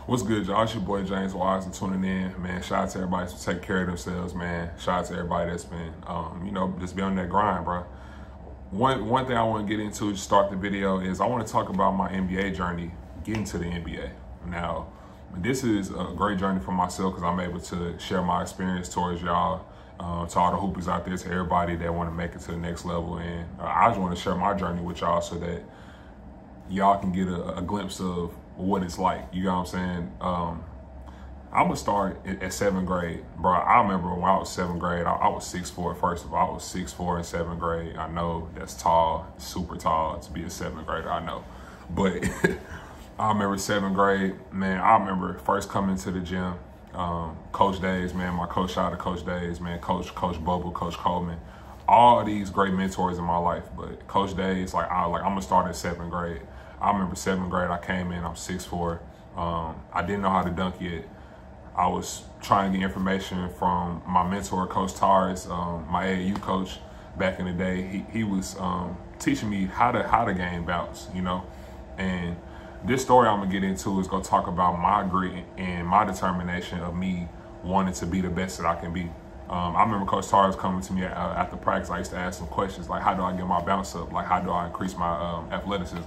What's good, y'all? It's your boy James Wise and tuning in, man. Shout out to everybody to take care of themselves, man. Shout out to everybody that's been, just be on that grind, bro. One thing I want to get into to start the video is I want to talk about my NBA journey, getting to the NBA. Now, this is a great journey for myself because I'm able to share my experience towards y'all, to all the hoopers out there, to everybody that want to make it to the next level. And I just want to share my journey with y'all so that y'all can get a glimpse of what it's like. You know what I'm saying? I'm gonna start at 7th grade, bro. I remember when I was 7th grade, I was 6'4". First of all, I was 6'4" in 7th grade. I know that's tall, super tall to be a 7th grader. I know, but I remember 7th grade, man. I remember first coming to the gym. Coach Days, man. My coach, shout out to Coach Days, man. Coach Bubble, Coach Coleman. All these great mentors in my life, but Coach Days, I'm gonna start at 7th grade. I remember 7th grade, I came in, I'm 6'4". I didn't know how to dunk yet. I was trying to get information from my mentor, Coach Tars, my AAU coach back in the day. He was teaching me how to game bounce, you know? And this story I'm gonna get into is gonna talk about my grit and my determination of me wanting to be the best that I can be. I remember Coach Tars coming to me after practice. I used to ask some questions like, how do I get my bounce up? Like, how do I increase my athleticism?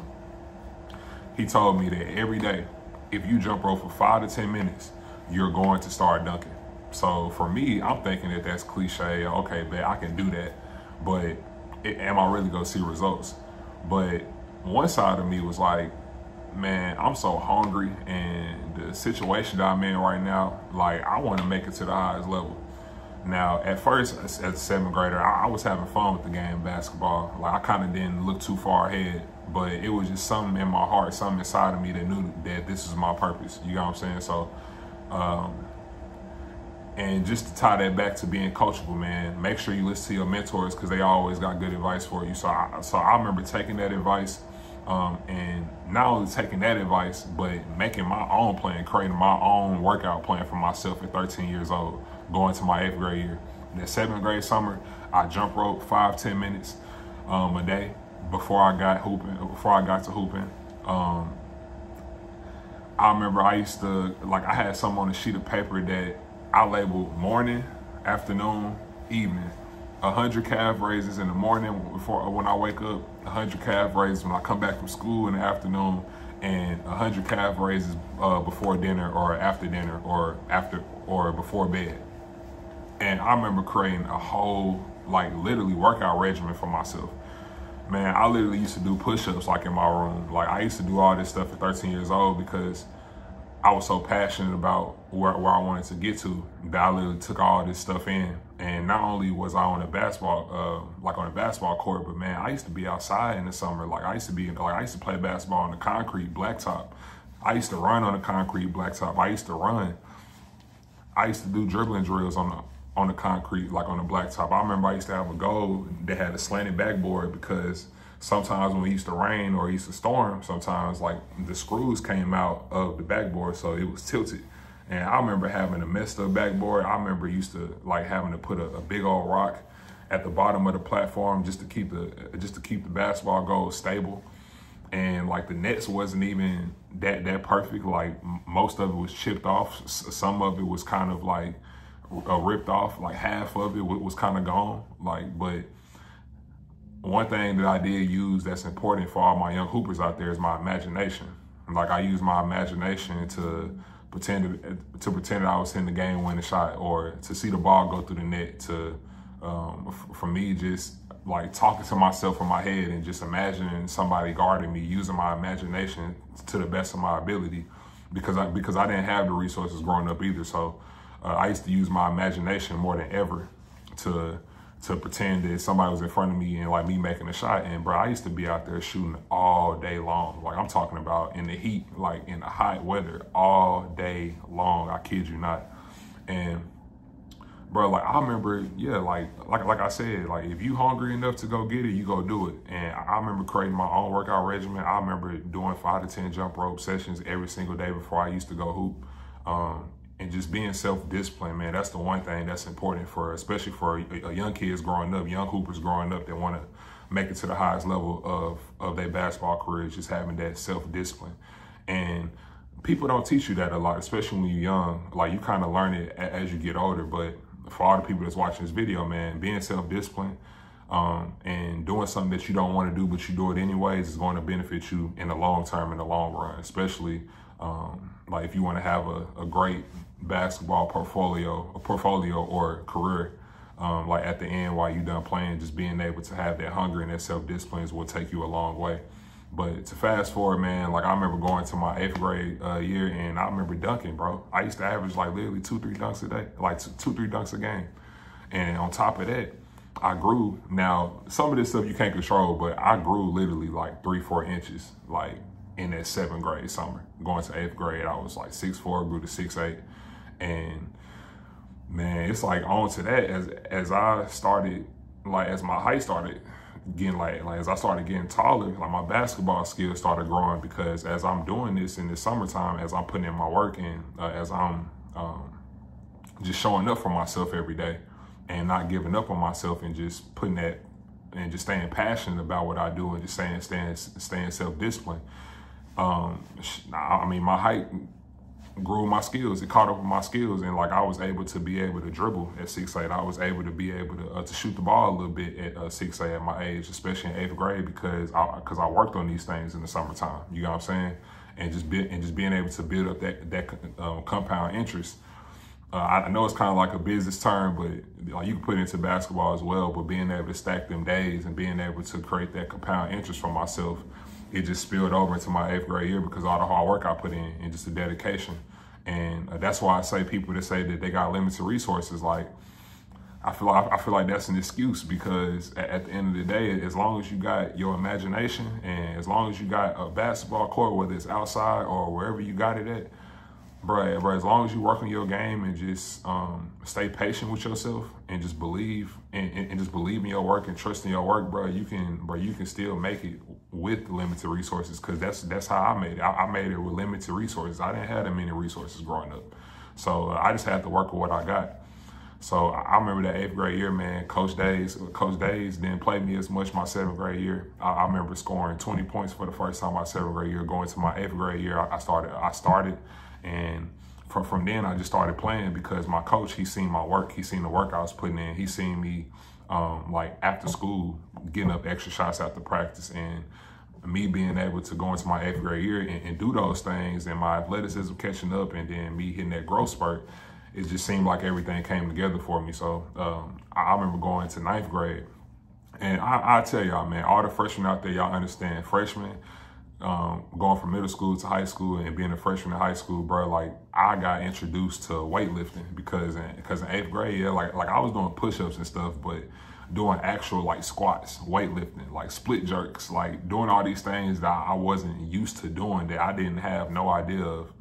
He told me that every day, if you jump rope for 5 to 10 minutes, you're going to start dunking. So for me, I'm thinking that that's cliche. Okay, bet I can do that, but am I really gonna see results? But one side of me was like, man, I'm so hungry, and the situation that I'm in right now, like, I want to make it to the highest level. Now, at first, as a 7th grader, I was having fun with the game of basketball. Like, I kind of didn't look too far ahead, but it was just something in my heart, something inside of me that knew that this is my purpose. You know what I'm saying? So, and just to tie that back to being coachable, man, make sure you listen to your mentors because they always got good advice for you. So I remember taking that advice, and not only taking that advice, but making my own plan, creating my own workout plan for myself at 13 years old, going to my 8th grade year. That 7th grade summer, I jump rope 5-10 minutes a day before I got to hooping. I remember I used to, I had something on a sheet of paper that I labeled morning, afternoon, evening. 100 calf raises in the morning when I wake up, 100 calf raises when I come back from school in the afternoon, and 100 calf raises before dinner or after dinner or before bed. And I remember creating a whole, literally workout regimen for myself. Man, I literally used to do push-ups in my room. I used to do all this stuff at 13 years old because I was so passionate about where I wanted to get to that I literally took all this stuff in. And not only was I on a basketball, on a basketball court, but man, I used to be outside in the summer. I used to play basketball on the concrete blacktop. I used to run on the concrete blacktop. I used to do dribbling drills on the concrete, on the blacktop. I remember I used to have a goal that had a slanted backboard because sometimes when it used to rain or it used to storm, sometimes the screws came out of the backboard, so it was tilted. And I remember having a messed up backboard. I remember used to having to put a big old rock at the bottom of the platform just to keep the basketball goal stable. And the nets wasn't even that perfect. Most of it was chipped off. Some of it was kind of ripped off. Half of it was kind of gone. But one thing that I did use that's important for all my young hoopers out there is my imagination. I use my imagination to pretend that I was hitting the game-winning shot, or to see the ball go through the net. For me, just talking to myself in my head and just imagining somebody guarding me, using my imagination to the best of my ability, because I didn't have the resources growing up either. So I used to use my imagination more than ever to pretend that somebody was in front of me and me making a shot. And bro, I used to be out there shooting all day long. I'm talking about in the heat, in the hot weather, all day long. I kid you not. And bro, I remember, yeah, like I said, if you hungry enough to go get it, you go do it. And I remember creating my own workout regimen. I remember doing 5 to 10 jump rope sessions every single day before I used to go hoop. And just being self-disciplined, man, that's the one thing that's important especially for young kids growing up, young hoopers growing up that want to make it to the highest level of their basketball careers, just having that self-discipline. And people don't teach you that a lot, especially when you're young. Like, you kind of learn it as you get older. But for all the people that's watching this video, man, being self-disciplined and doing something that you don't want to do, but you do it anyways, is going to benefit you in the long term, in the long run, especially like if you want to have a great basketball portfolio or career, like at the end while you're done playing, just being able to have that hunger and that self-discipline will take you a long way. But to fast forward, man, like I remember going to my 8th grade year, and I remember dunking, bro. I used to average like literally 2-3 dunks a day, like 2-3 dunks a game. And on top of that, I grew. Now, some of this stuff you can't control, but I grew literally like 3-4 inches, like in that 7th grade summer. Going to 8th grade, I was like 6'4", grew to 6'8". And man, it's like on to that as I started, like as my height started getting like as I started getting taller, like my basketball skills started growing, because as I'm doing this in the summertime, as I'm putting in my work and as I'm just showing up for myself every day and not giving up on myself and just putting that and just staying passionate about what I do and just staying self-disciplined. I mean, my height grew my skills. It caught up with my skills, and like I was able to dribble at 6'8". I was able to be able to shoot the ball a little bit at 6'8" at my age, especially in 8th grade, because I worked on these things in the summertime. You know what I'm saying? And just being able to build up that compound interest. I know it's kind of like a business term, but like you can put it into basketball as well. But being able to stack them days and being able to create that compound interest for myself, it just spilled over into my 8th grade year because all the hard work I put in and just the dedication. And that's why I say people that say that they got limited resources, like I feel like that's an excuse, because at the end of the day, as long as you got your imagination and as long as you got a basketball court, whether it's outside or wherever you got it at, bro, as long as you work on your game and just stay patient with yourself and just believe and just believe in your work and trust in your work, bro, you can still make it with limited resources, because that's how I made it. I made it with limited resources. I didn't have that many resources growing up. So I just had to work with what I got. So I remember that 8th grade year, man, Coach Days didn't play me as much my 7th grade year. I remember scoring 20 points for the first time my 7th grade year. Going to my 8th grade year, I started, and from then I just started playing, because my coach, he seen my work, he seen the work I was putting in, he seen me like after school getting up extra shots after practice, and me being able to go into my 8th grade year and do those things, and my athleticism catching up, and then me hitting that growth spurt, it just seemed like everything came together for me. So I remember going to 9th grade, and I tell y'all, man, all the freshmen out there, y'all understand, freshmen, going from middle school to high school and being a freshman in high school, bro, like I got introduced to weightlifting because in 8th grade, yeah, like I was doing push-ups and stuff, but doing actual like squats, weightlifting, like split jerks, like doing all these things that I wasn't used to doing, that I didn't have no idea of,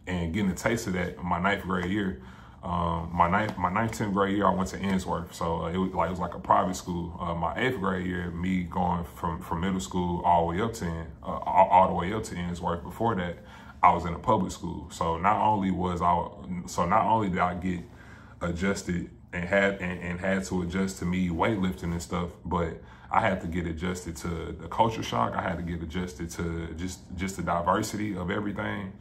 and getting a taste of that in my 9th grade year. My 9th, 10th grade year, I went to Ainsworth, so it was like a private school. My 8th grade year, me going from middle school all the way up to all the way up to Ainsworth. Before that, I was in a public school. So not only did I get adjusted and had to adjust to me weightlifting and stuff, but I had to get adjusted to the culture shock. I had to get adjusted to just the diversity of everything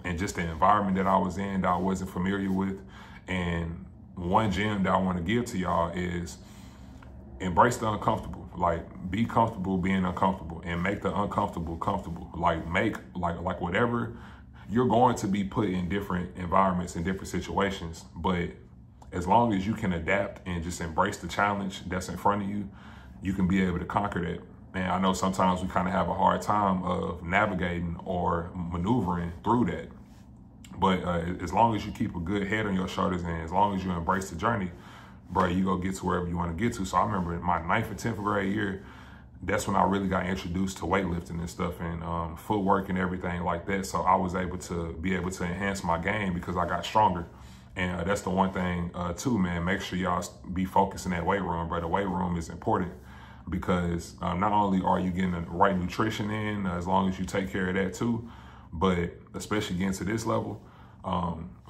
and just the environment that I was in that I wasn't familiar with. And one gem that I want to give to y'all is embrace the uncomfortable. Like, be comfortable being uncomfortable and make the uncomfortable comfortable. Like, make like whatever, you're going to be put in different environments and different situations, but as long as you can adapt and just embrace the challenge that's in front of you, you can be able to conquer that. And I know sometimes we kind of have a hard time of navigating or maneuvering through that. But as long as you keep a good head on your shoulders and as long as you embrace the journey, bro, you go get to wherever you want to get to. So I remember in my 9th and 10th grade year, that's when I really got introduced to weightlifting and stuff and footwork and everything like that. So I was able to enhance my game because I got stronger. And that's the one thing too, man, make sure y'all be focused in that weight room, bro. The weight room is important because not only are you getting the right nutrition in, as long as you take care of that too, but especially getting to this level,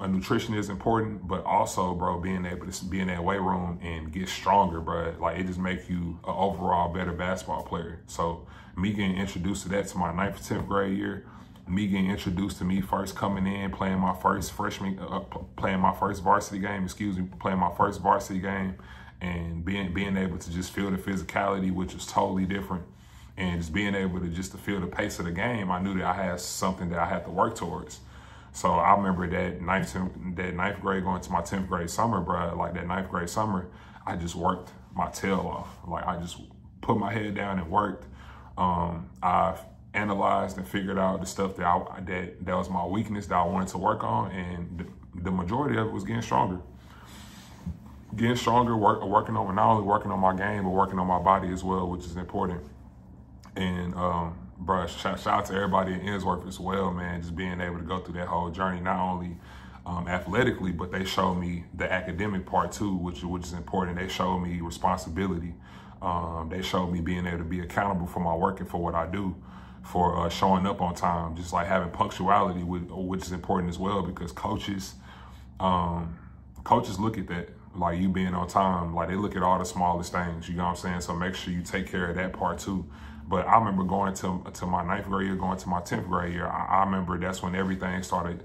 nutrition is important, but also, bro, being able to be in that weight room and get stronger, bro, like it just makes you an overall better basketball player. So me getting introduced to that to my 9th and 10th grade year, me getting introduced to me first coming in, playing my first varsity game, playing my first varsity game, and being able to just feel the physicality, which was totally different, and just being able to feel the pace of the game. I knew that I had something that I had to work towards. So I remember that ninth grade going to my 10th grade summer, bro. Like that 9th grade summer, I just worked my tail off. Like I just put my head down and worked. I've analyzed and figured out the stuff that was my weakness that I wanted to work on, and the majority of it was getting stronger. Working on not only working on my game, but working on my body as well, which is important. And bro, shout out to everybody in Ensworth as well, man. Just being able to go through that whole journey, not only athletically, but they showed me the academic part too, which is important. They showed me responsibility. They showed me being able to be accountable for my work and for what I do, for showing up on time, just like having punctuality, which is important as well, because coaches look at that, like you being on time, like they look at all the smallest things, you know what I'm saying? So make sure you take care of that part too. But I remember going to my 9th grade year, going to my 10th grade year, I remember that's when everything started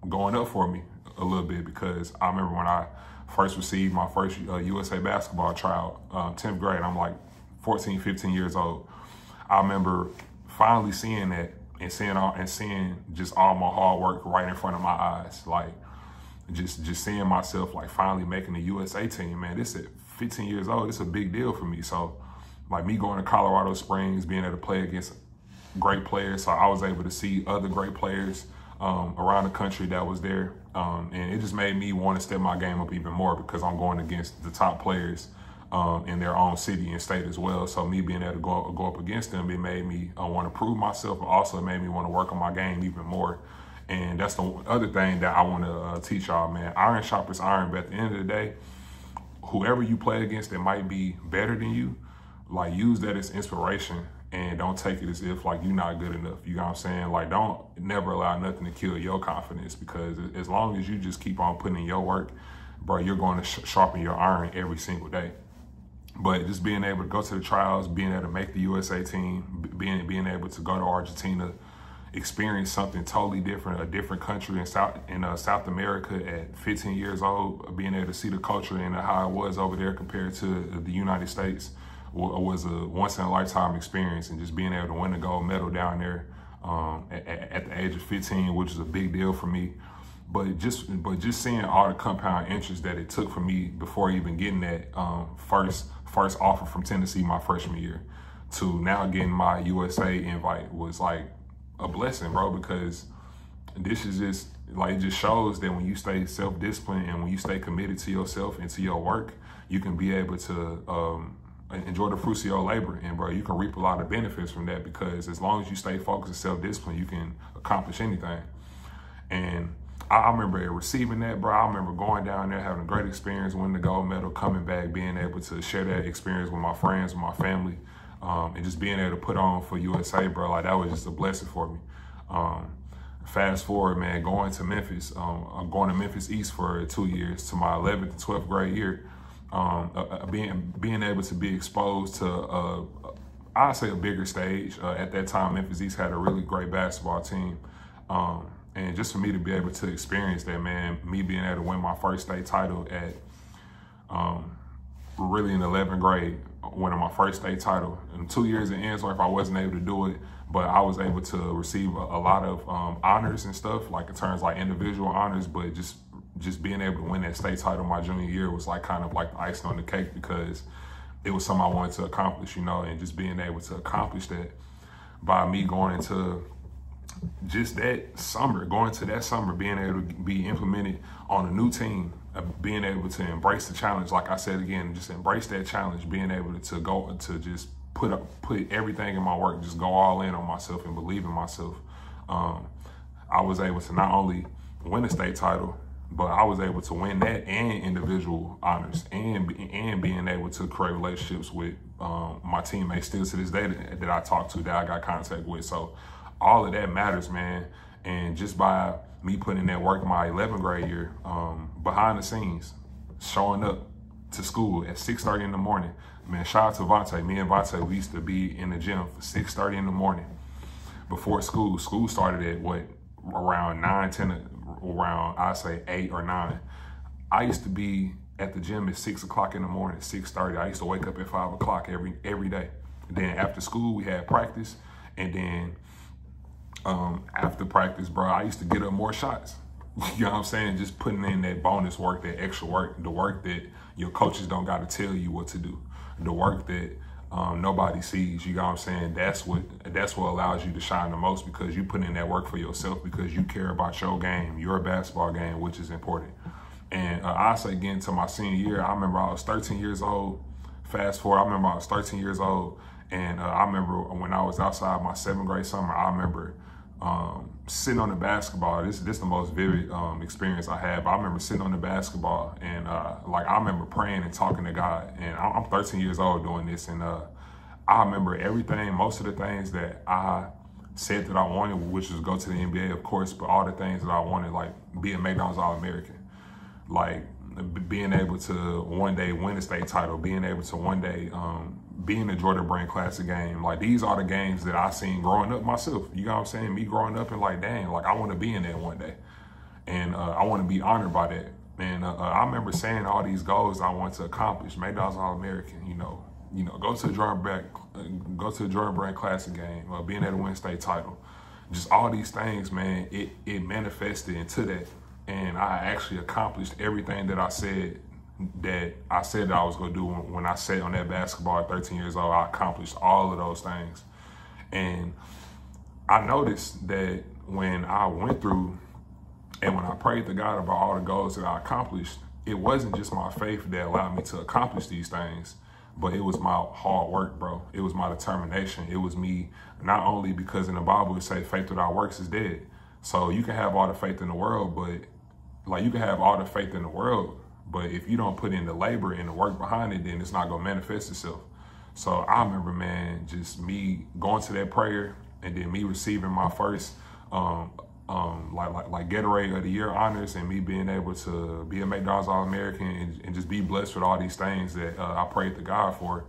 going up for me a little bit, because I remember when I first received my first USA basketball tryout, 10th grade, I'm like 14, 15 years old. I remember finally seeing that and seeing just all my hard work right in front of my eyes. Like just seeing myself like finally making the USA team, man. This at 15 years old, it's a big deal for me. So like me going to Colorado Springs, being able to play against great players. So I was able to see other great players around the country that was there. And it just made me want to step my game up even more, because I'm going against the top players in their own city and state as well. So me being able to go up against them, it made me want to prove myself, but also it made me want to work on my game even more. And that's the other thing that I want to teach y'all, man. Iron sharpens iron, but at the end of the day, whoever you play against that might be better than you, like use that as inspiration, and don't take it as if like you're not good enough. You know what I'm saying? Like don't never allow nothing to kill your confidence, because as long as you just keep on putting in your work, bro, you're going to sharpen your iron every single day. But just being able to go to the trials, being able to make the USA team, being able to go to Argentina, experience something totally different, a different country in South America at 15 years old, being able to see the culture and how it was over there compared to the United States was a once-in-a-lifetime experience. And just being able to win the gold medal down there at the age of 15, which is a big deal for me. But just seeing all the compound interest that it took for me before even getting that first offer from Tennessee my freshman year to now getting my USA invite was like a blessing, bro, because this is just like, it just shows that when you stay self-disciplined and when you stay committed to yourself and to your work, you can be able to enjoy the fruits of your labor. And bro, you can reap a lot of benefits from that, because as long as you stay focused and self-disciplined, you can accomplish anything. And I remember receiving that, bro. I remember going down there, having a great experience, winning the gold medal, coming back, being able to share that experience with my friends, with my family, and just being able to put on for USA, bro. Like that was just a blessing for me. Fast forward, man, going to Memphis. I'm going to Memphis East for 2 years, to my 11th and 12th grade year. Being able to be exposed to, I'd say, a bigger stage. At that time, Memphis East had a really great basketball team. And just for me to be able to experience that, man, me being able to win my first state title at really in 11th grade, winning my first state title. In 2 years in Ensworth, I wasn't able to do it, but I was able to receive a lot of honors and stuff, like in terms like individual honors, but just being able to win that state title my junior year was like kind of like the icing on the cake, because it was something I wanted to accomplish, you know, and just being able to accomplish that by me going into just that summer, being able to be implemented on a new team, being able to embrace the challenge. Like I said again, just embrace that challenge, being able to go to just put everything in my work, just go all in on myself and believe in myself. I was able to not only win a state title, but I was able to win that and individual honors, and being able to create relationships with my teammates still to this day that I talk to, that I got contact with. So all of that matters, man. And just by me putting in that work my 11th grade year, behind the scenes, showing up to school at 6:30 in the morning, man, shout out to Vontae. Me and Vontae, we used to be in the gym for 6:30 in the morning, before school started at what, around 9, 10, around I say 8 or 9. I used to be at the gym at 6 o'clock in the morning, 6:30. I used to wake up at 5 o'clock every day. Then after school we had practice, and then after practice, bro, I used to get up more shots. You know what I'm saying? Just putting in that bonus work, that extra work, the work that your coaches don't got to tell you what to do, the work that nobody sees. You know what I'm saying? That's what allows you to shine the most, because you put in that work for yourself, because you care about your game, your basketball game, which is important. And I say, getting to my senior year, I remember I was 13 years old. Fast forward, I remember I was 13 years old, and I remember when I was outside my 7th grade summer, I remember sitting on the basketball. This the most vivid experience I had. But I remember sitting on the basketball, and like, I remember praying and talking to God. And I'm 13 years old doing this, and I remember everything, most of the things that I said that I wanted, which was go to the NBA, of course, but all the things that I wanted, like being McDonald's All-American, like being able to one day win a state title, being able to one day be in the Jordan Brand Classic game. Like, these are the games that I seen growing up myself. You know what I'm saying? Me growing up, and like, dang, like, I want to be in that one day. And I want to be honored by that. And I remember saying all these goals I want to accomplish. McDonald's All-American, you know, go to the Jordan Brand Classic game, being able to win state title. Just all these things, man, it manifested into that. And I actually accomplished everything that I said that I was gonna do when I sat on that basketball at 13 years old. I accomplished all of those things. And I noticed that when I went through and when I prayed to God about all the goals that I accomplished, it wasn't just my faith that allowed me to accomplish these things, but it was my hard work, bro. It was my determination. It was me, not only because in the Bible it says faith without works is dead. So you can have all the faith in the world, but like, you can have all the faith in the world, but if you don't put in the labor and the work behind it, then it's not gonna manifest itself. So I remember, man, just me going to that prayer, and then me receiving my first like Gatorade of the Year honors, and me being able to be a McDonald's All-American, and just be blessed with all these things that I prayed to God for.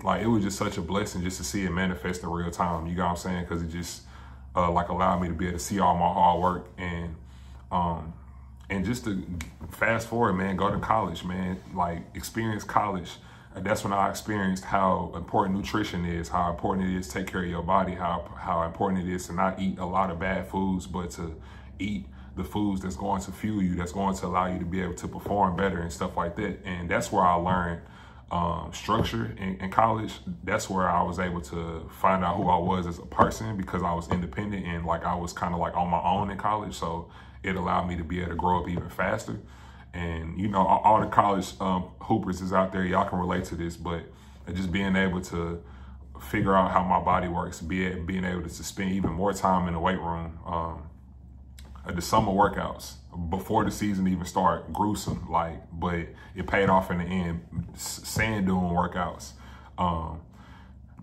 Like, it was just such a blessing just to see it manifest in real time. You know what I'm saying? Because it just like allowed me to be able to see all my hard work, and just to fast forward, man, go to college, man, like experience college. That's when I experienced how important nutrition is, how important it is to take care of your body, how important it is to not eat a lot of bad foods, but to eat the foods that's going to fuel you, that's going to allow you to be able to perform better and stuff like that. And that's where I learned structure in college. That's where I was able to find out who I was as a person, because I was independent and like I was kind of like on my own in college. So it allowed me to be able to grow up even faster. And, you know, all the college hoopers is out there, y'all can relate to this, but just being able to figure out how my body works, being able to spend even more time in the weight room. The summer workouts before the season even start, gruesome, like, but it paid off in the end. Sand dune workouts,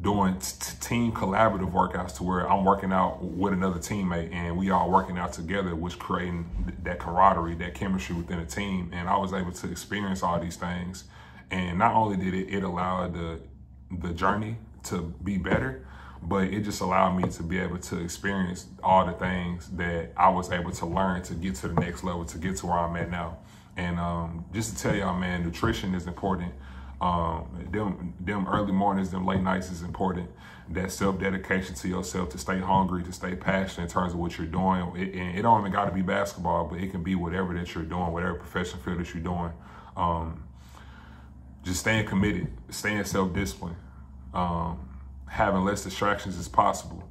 doing team collaborative workouts to where I'm working out with another teammate and we all working out together, which creating that camaraderie, that chemistry within a team. And I was able to experience all these things. And not only did it allow the journey to be better, but it just allowed me to be able to experience all the things that I was able to learn to get to the next level, to get to where I'm at now. And just to tell y'all, man, nutrition is important. Them early mornings, them late nights is important. That self-dedication to yourself, to stay hungry, to stay passionate in terms of what you're doing. It don't even got to be basketball, but it can be whatever that you're doing, whatever professional field that you're doing. Just staying committed, staying self-disciplined, having less distractions as possible,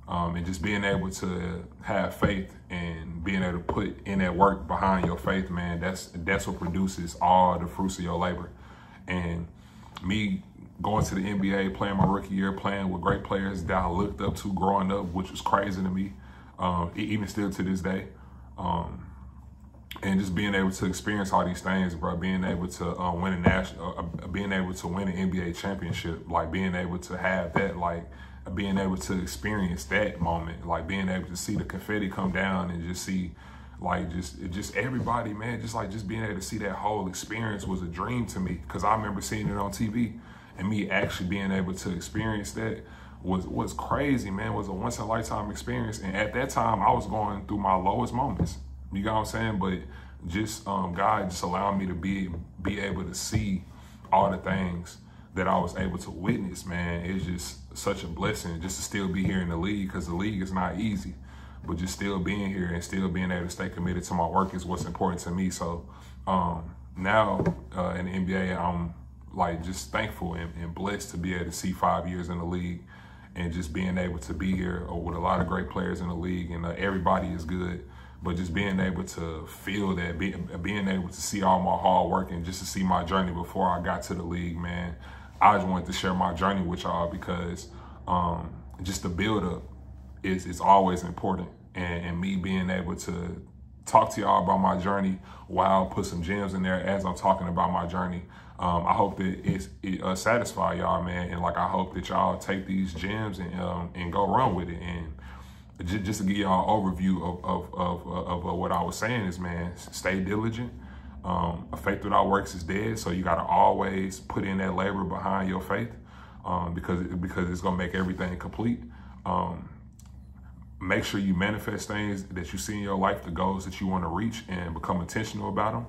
and just being able to have faith and being able to put in that work behind your faith, man. That's what produces all the fruits of your labor. And me going to the NBA, playing my rookie year, playing with great players that I looked up to growing up, which was crazy to me, even still to this day. And just being able to experience all these things, bro, being able to win a national, being able to win an NBA championship, like being able to have that, like being able to experience that moment, like being able to see the confetti come down and just see, like just everybody, man, just being able to see that whole experience was a dream to me, because I remember seeing it on TV, and me actually being able to experience that was crazy, man. It was a once in a lifetime experience. And at that time, I was going through my lowest moments. You know what I'm saying? But just God just allowed me to be able to see all the things that I was able to witness, man. It's just such a blessing just to still be here in the league, because the league is not easy. But just still being here and still being able to stay committed to my work is what's important to me. So now in the NBA, I'm like just thankful and blessed to be able to see 5 years in the league and just being able to be here with a lot of great players in the league, and everybody is good. But just being able to feel that, being able to see all my hard work and just to see my journey before I got to the league, man. I just wanted to share my journey with y'all because just the build up is always important. And me being able to talk to y'all about my journey while put some gems in there as I'm talking about my journey. I hope that it satisfy y'all, man. And like, I hope that y'all take these gems and go run with it. And just to give y'all an overview of what I was saying is, man, stay diligent. A faith without works is dead. So you got to always put in that labor behind your faith because it's going to make everything complete. Make sure you manifest things that you see in your life, the goals that you want to reach, and become intentional about them.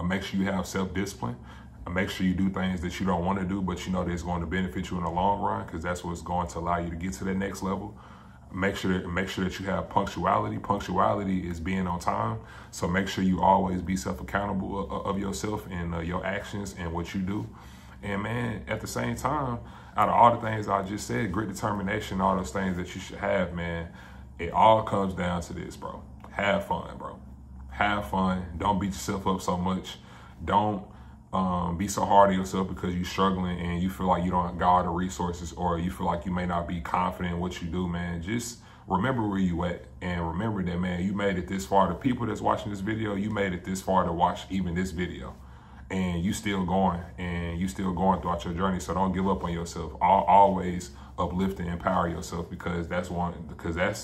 Make sure you have self-discipline. Make sure you do things that you don't want to do, but you know that's going to benefit you in the long run, because that's what's going to allow you to get to that next level. Make sure that you have punctuality. Punctuality is being on time. So make sure you always be self-accountable of yourself and your actions and what you do. And man, at the same time, out of all the things I just said, grit, determination, all those things that you should have, man, it all comes down to this, bro. Have fun, bro. Have fun. Don't beat yourself up so much. Don't be so hard on yourself because you're struggling and you feel like you don't got all the resources, or you feel like you may not be confident in what you do, man. Just remember where you at, and remember that, man, you made it this far. The people that's watching this video, you made it this far to watch even this video. And you still going, and you still going throughout your journey. So don't give up on yourself. Always uplift and empower yourself, because that's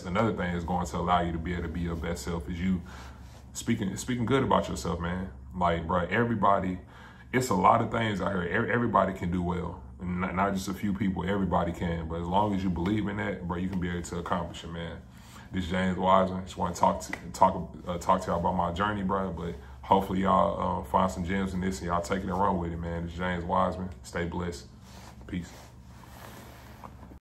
another thing that's going to allow you to be able to be your best self, is you speaking good about yourself, man. Like, bro, everybody, it's a lot of things out here. Everybody can do well, and not just a few people. Everybody can, but as long as you believe in that, bro, you can be able to accomplish it, man. This is James Wiseman. Just want to talk to y'all about my journey, bro. But hopefully y'all find some gems in this and y'all take it and run with it, man. This is James Wiseman. Stay blessed. Peace.